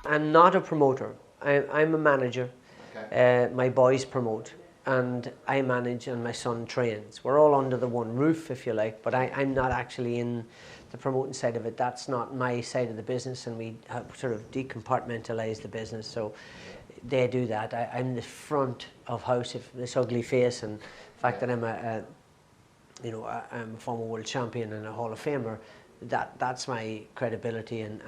I'm not a promoter. I'm a manager. Okay. My boys promote and I manage and my son trains. We're all under the one roof, if you like, but I'm not actually in the promoting side of it. That's not my side of the business, and we have sort of decompartmentalise the business, so they do that. I'm the front of house, if this ugly face, and the fact that I'm I'm a former world champion and a Hall of Famer, that's my credibility, and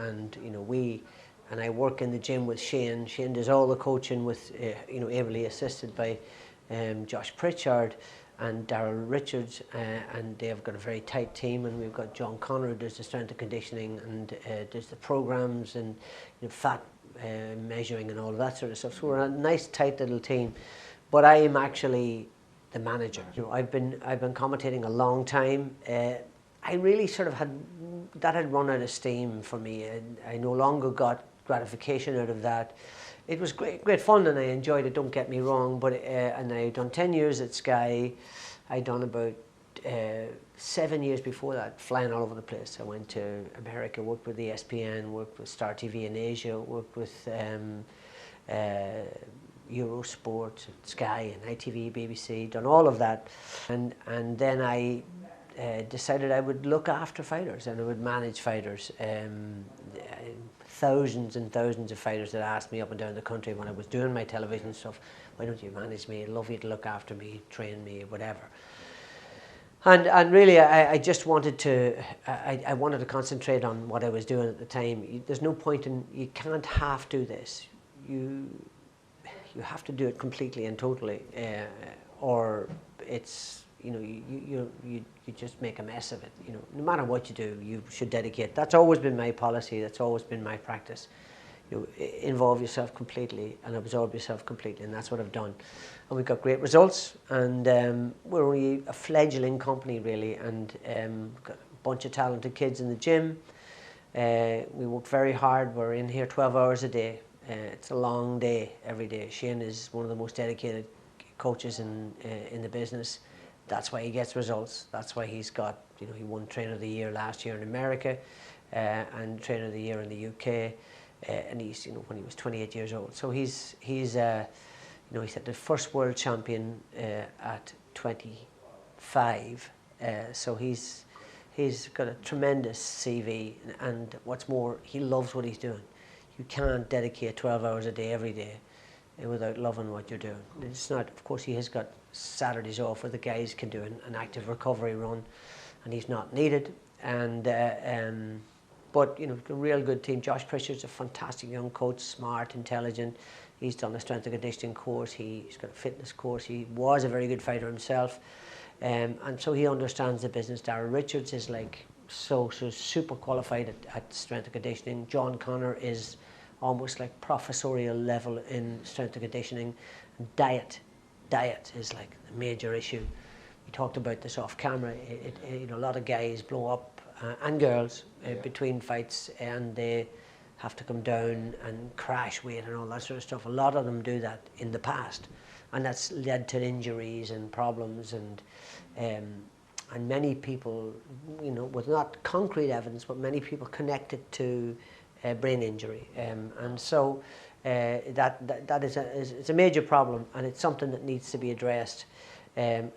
and I work in the gym with Shane. Shane does all the coaching with, ably assisted by Josh Pritchard and Darryl Richards, and they've got a very tight team. And we've got John Connor who does the strength and conditioning and does the programs and fat measuring and all of that sort of stuff. So we're a nice tight little team. But I am actually the manager. I've been commentating a long time. I really sort of had run out of steam for me. I no longer got gratification out of that. It was great fun, and I enjoyed it, don't get me wrong, but and I'd done 10 years at Sky. I'd done about 7 years before that flying all over the place. I went to America, worked with ESPN, worked with Star TV in Asia, worked with Eurosport, Sky and ITV, BBC, done all of that, and then I decided I would look after fighters and I would manage fighters. Thousands and thousands of fighters that asked me up and down the country when I was doing my television stuff, why don't you manage me? I'd love you to look after me, train me, whatever. And really, I just wanted to, I wanted to concentrate on what I was doing at the time. There's no point in, you can't half do this. You have to do it completely and totally, or it's, you just make a mess of it. No matter what you do, you should dedicate. That's always been my policy. That's always been my practice. Involve yourself completely and absorb yourself completely, and that's what I've done. And we've got great results, and we're only a fledgling company really, and we've got a bunch of talented kids in the gym. We work very hard. We're in here 12 hours a day. It's a long day every day. Shane is one of the most dedicated coaches in the business. That's why he gets results. That's why he's got, he won Trainer of the Year last year in America, and Trainer of the Year in the UK, and he's, when he was 28 years old. So he's he's the first world champion at 25. So he's got a tremendous CV, and what's more, he loves what he's doing. You can't dedicate 12 hours a day every day without loving what you're doing. It's not, of course, he has got Saturdays off where the guys can do an active recovery run, and he's not needed. And but a real good team. Josh Pritchard's a fantastic young coach, smart, intelligent. He's done a strength and conditioning course. He's got a fitness course. He was a very good fighter himself, and so he understands the business. Darryl Richards is like so super qualified at strength and conditioning. John Connor is almost like professorial level in strength and conditioning. And diet is like a major issue. We talked about this off camera. A lot of guys blow up, and girls, between fights, and they have to come down and crash weight and all that sort of stuff. A lot of them do that in the past, and that's led to injuries and problems, and many people, with not concrete evidence, but many people connect it to brain injury, and so that is a major problem, and it's something that needs to be addressed.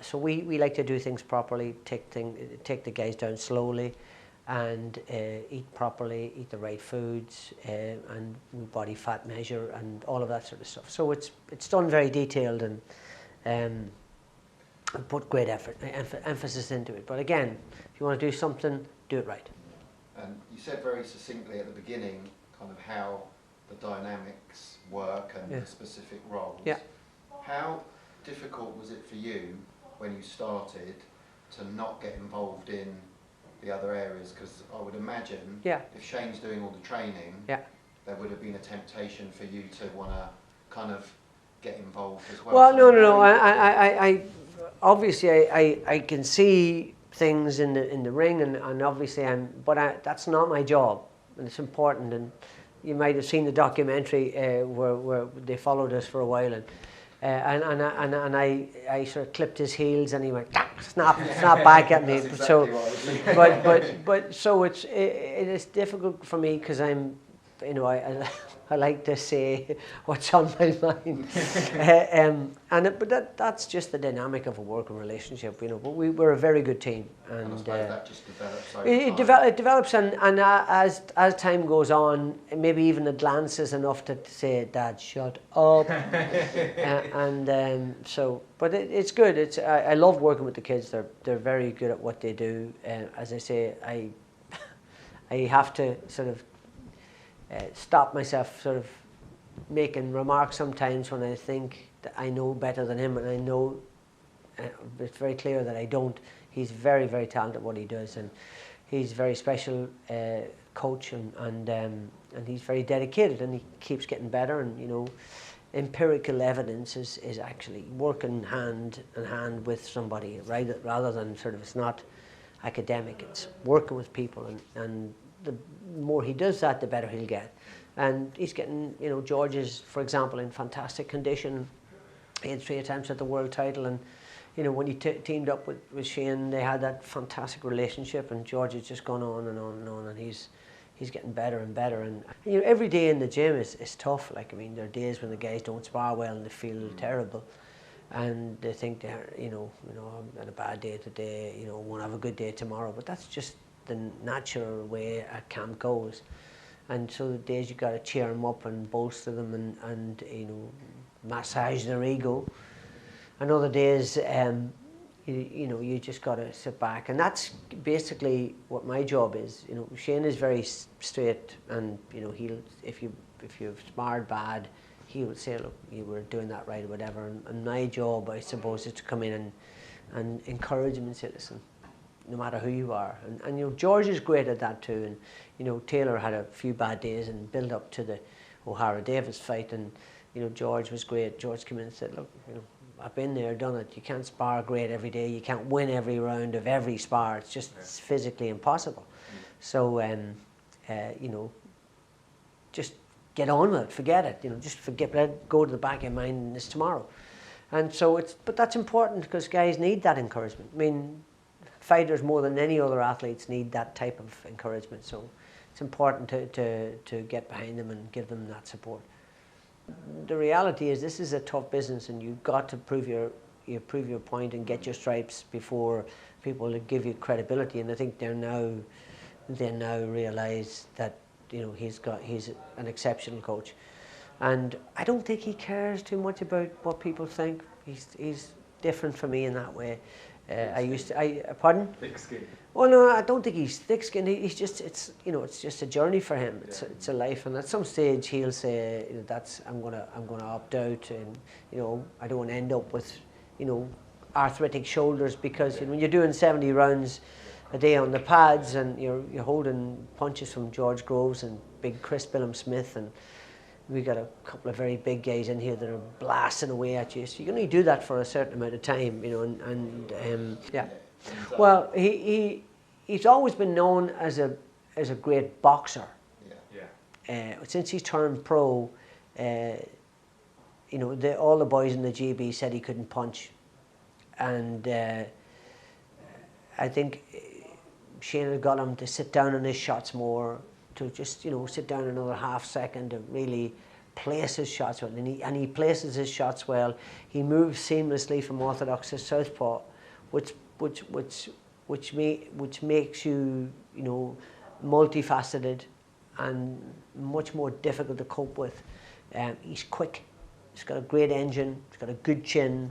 So we like to do things properly, take the guys down slowly, and eat properly, eat the right foods, and body fat measure, and all of that sort of stuff. So it's done very detailed, and put great effort, emphasis into it. But again, if you want to do something, do it right. And you said very succinctly at the beginning kind of how the dynamics work and the specific roles. Yeah. How difficult was it for you when you started to not get involved in the other areas? Because I would imagine if Shane's doing all the training, there would have been a temptation for you to want to kind of get involved as well. Well, no. I obviously I can see things in the ring, and obviously that's not my job, and it's important. And you might have seen the documentary where they followed us for a while, and I sort of clipped his heels, and he went snap back at me. Exactly so it is difficult for me because I'm, I like to say what's on my mind, but that's just the dynamic of a working relationship, But we're a very good team, and I suppose that just develops over time. It develops, and as time goes on, maybe even a glance is enough to say, "Dad, shut up." But it's good. I love working with the kids. They're very good at what they do. As I say, I have to sort of stop myself sort of making remarks sometimes when I think that I know better than him, and I know it's very clear that I don't. He's very, very talented at what he does, and he's a very special coach, and he's very dedicated, and he keeps getting better. And empirical evidence is actually working hand in hand with somebody, right? Rather than sort of, it's not academic, it's working with people, and the more he does that, the better he'll get. And he's getting, George is, for example, in fantastic condition. He had 3 attempts at the world title, and when he teamed up with Shane, they had that fantastic relationship, and George has just gone on and on and on, and he's getting better and better. And every day in the gym is tough. Like, there are days when the guys don't spar well and they feel terrible, and they think they're, I'm had a bad day today, won't have a good day tomorrow. But that's just the natural way a camp goes. And so the days you got to cheer them up and bolster them and massage their ego. And other days, you just got to sit back. And that's basically what my job is. Shane is very straight, and he'll, if you've sparred bad, he would say, look, you were doing that right or whatever. And my job, I suppose, is to come in and encourage him and say, listen, no matter who you are. And George is great at that too. And Taylor had a few bad days and built up to the O'Hara Davis fight, and George was great. George came in and said, look, I've been there, done it. You can't spar great every day. You can't win every round of every spar. It's just it's physically impossible. So just get on with it. Forget it. Just forget. Let it go to the back of your mind, and it's tomorrow. And so but that's important because guys need that encouragement. Fighters more than any other athletes need that type of encouragement, so it's important to get behind them and give them that support. The reality is this is a tough business, and you've got to prove your point and get your stripes before people give you credibility. And I think they now realise that he's an exceptional coach, and I don't think he cares too much about what people think. He's different from me in that way. Pardon? Thick skin. Well, no, I don't think he's thick-skinned. He's just, it's just a journey for him. It's a life, and at some stage he'll say, I'm gonna opt out, and I don't want to end up with, arthritic shoulders, because when you're doing 70 rounds a day on the pads, and you're holding punches from George Groves and big Chris Billum-Smith, and we got a couple of very big guys in here that are blasting away at you. So you can only do that for a certain amount of time, yeah. Well, he's always been known as a great boxer. Yeah. Since he's turned pro, all the boys in the GB said he couldn't punch, and I think Shane had got him to sit down on his shots more, to just sit down another half second to really place his shots well, and he places his shots well. He moves seamlessly from orthodox to southpaw, which makes you multifaceted and much more difficult to cope with. He's quick. He's got a great engine. He's got a good chin,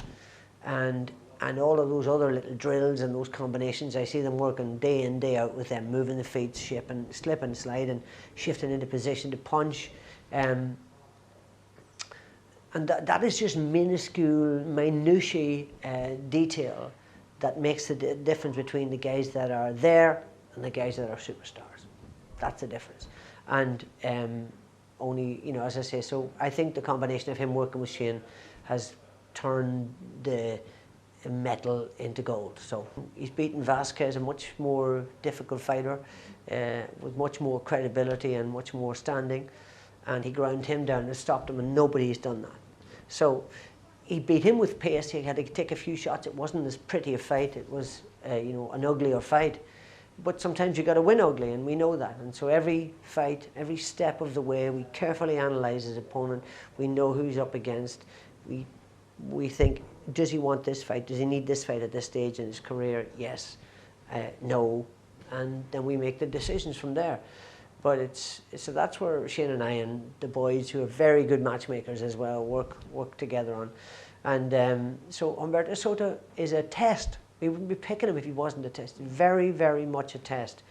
and all of those other little drills and those combinations, I see them working day in, day out with them, moving the feet, slipping, sliding, shifting into position to punch. And that is just minuscule, minutiae detail that makes the difference between the guys that are there and the guys that are superstars. That's the difference. And only, as I say, so I think the combination of him working with Shane has turned the metal into gold. So he's beaten Vasquez, a much more difficult fighter, with much more credibility and much more standing, and he ground him down and stopped him, and nobody's done that. So he beat him with pace. He had to take a few shots. It wasn't as pretty a fight. It was an uglier fight. But sometimes you got to win ugly, and we know that. And so every fight, every step of the way, we carefully analyse his opponent. We know who he's up against. We think, does he want this fight? Does he need this fight at this stage in his career? Yes, no, and then we make the decisions from there. But so that's where Shane and I and the boys, who are very good matchmakers as well, work together on. And so Humberto Soto is a test. We wouldn't be picking him if he wasn't a test. Very, very much a test.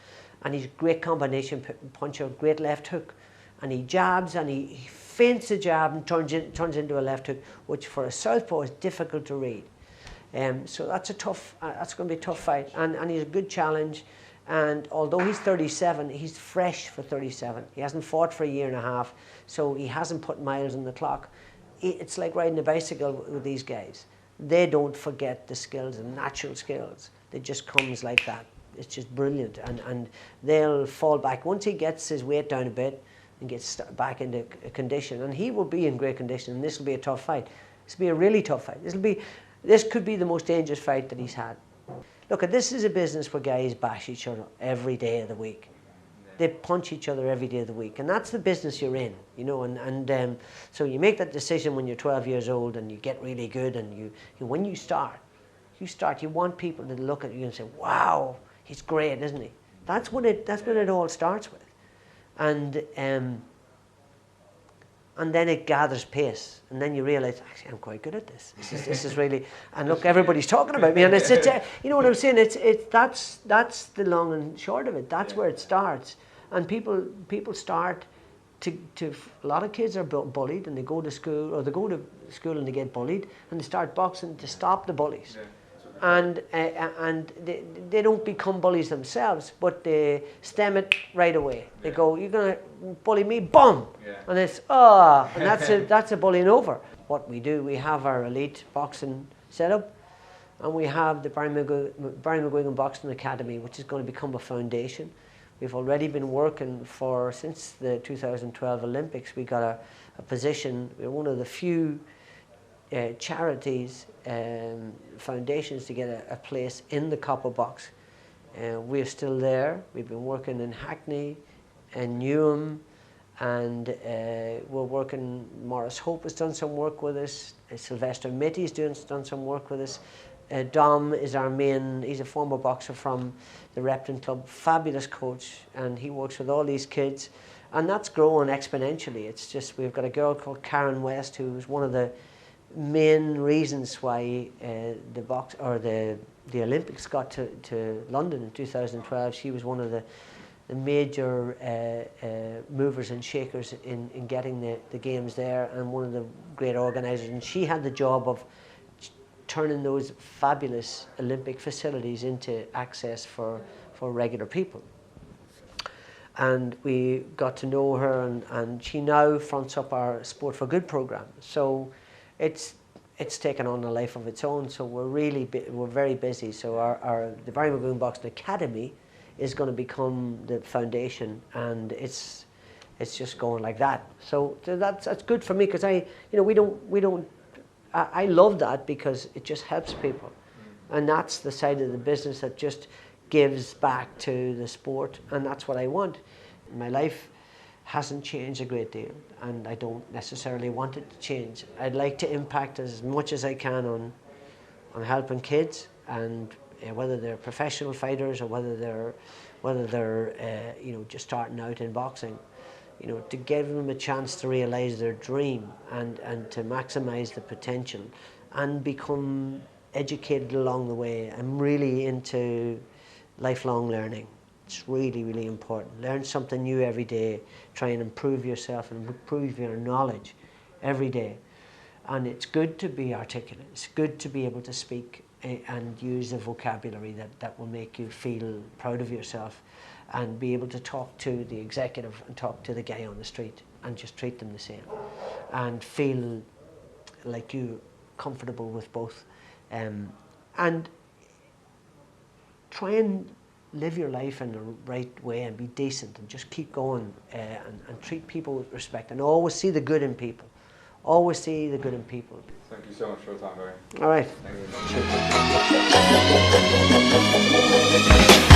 And he's a great combination puncher, great left hook. And he jabs and he feints a jab and turns into a left hook, which for a southpaw is difficult to read. So that's that's going to be a tough fight. And he's a good challenge. And although he's 37, he's fresh for 37. He hasn't fought for a year and a half, so he hasn't put miles on the clock. It's like riding a bicycle with these guys. They don't forget the skills, the natural skills. It just comes like that. It's just brilliant. And they'll fall back. Once he gets his weight down a bit and gets back into condition, and he will be in great condition, and this will be a tough fight. This will be a really tough fight. This could be the most dangerous fight that he's had. Look, this is a business where guys bash each other every day of the week. They punch each other every day of the week, and that's the business you're in, and so you make that decision when you're 12 years old and you get really good, and when you start, you want people to look at you and say, wow, he's great, isn't he? That's when it all starts with. And then it gathers pace, and then you realise, actually, I'm quite good at this. This is really, and look, everybody's talking about me, and it's you know what I'm saying? That's the long and short of it. That's where it starts, and people start to a lot of kids are bullied, and they go to school and they get bullied, and they start boxing to stop the bullies. Yeah. And they don't become bullies themselves, but they stem it right away. They go, you're going to bully me, boom! Yeah. And it's, and that's a bullying over. What we do, we have our elite boxing setup, and we have the Barry McGuigan Boxing Academy, which is going to become a foundation. We've already been working since the 2012 Olympics. We got a position, we're one of the few charities, foundations to get a place in the copper box. We're still there. We've been working in Hackney and Newham, and we're working, Maurice Hope has done some work with us, Sylvester Mitty's done some work with us. Dom is our he's a former boxer from the Repton Club, fabulous coach, and he works with all these kids, and that's growing exponentially. It's just, we've got a girl called Karen West, who's one of the main reasons why the Olympics got to London in 2012. She was one of the major movers and shakers in getting the games there, and one of the great organisers. And she had the job of turning those fabulous Olympic facilities into access for regular people. And we got to know her, and she now fronts up our Sport for Good programme. So it's taken on a life of its own. So we're very busy. So the Barry McGuigan Boxing Academy is going to become the foundation, and it's just going like that. So that's good for me, because I love that, because it just helps people, and that's the side of the business that just gives back to the sport, and that's what I want. My life hasn't changed a great deal, and I don't necessarily want it to change. I'd like to impact as much as I can on helping kids, and whether they're professional fighters or whether they're just starting out in boxing, to give them a chance to realise their dream and to maximise the potential and become educated along the way. I'm really into lifelong learning. It's really, really important. Learn something new every day. Try and improve yourself and improve your knowledge every day. And it's good to be articulate. It's good to be able to speak and use a vocabulary that will make you feel proud of yourself, and be able to talk to the executive and talk to the guy on the street and just treat them the same, and feel like you're comfortable with both. and try and live your life in the right way and be decent and just keep going and treat people with respect and always see the good in people. Always see the good in people. Thank you so much for your time, Barry. All right. Thank you.